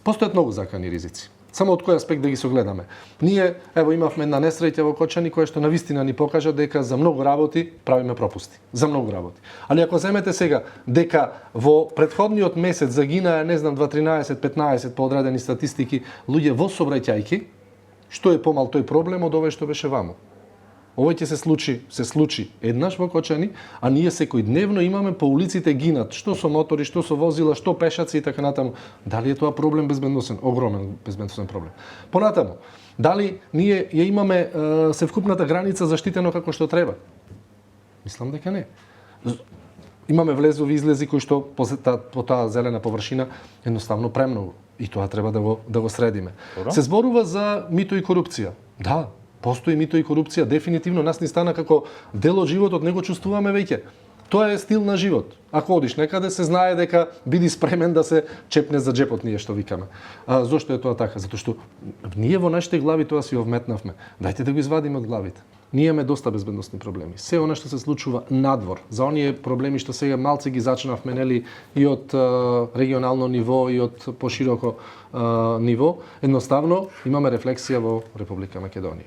Постојат многу закани ризици. Само од кој аспект да ги согледаме. Ние, ево, имавме една несреќа во Кочани која што навистина ни покажа дека за многу работи правиме пропусти. За многу работи. Али ако земете сега дека во претходниот месец загинаа, не знам, 13-15 по одредени статистики луѓе во сообраќајки, што е помал тој проблем од овој што беше ваму. Овој ќе се случи еднаш во Кочани, а ние секојдневно имаме по улиците гинат, што со мотори, што со возила, што пешаци и така натаму. Дали е тоа проблем безбедносен? Огромен безбедносен проблем. Понатаму, дали ние ја имаме севкупната граница заштитено како што треба? Мислам дека не. Имаме влезови излези кои што по таа зелена површина едноставно премногу. И тоа треба да го средиме. Добро. Се зборува за мито и корупција. Да, постои мито и корупција, дефинитивно нас ни стана како дел од животот, не го чувствуваме веќе. Тоа е стил на живот. Ако одиш некаде, се знае дека биди спремен да се чепне за джепот, ние што викаме. Зошто е тоа така? Затоа што ние во нашите глави тоа си овметнавме. Дајте да го извадиме од главите. Ние имаме доста безбедносни проблеми. Се она што се случува надвор, за оние проблеми што сега малце ги зачнавме, нели, и од регионално ниво и од пошироко ниво, едноставно имаме рефлексија во Република Македонија.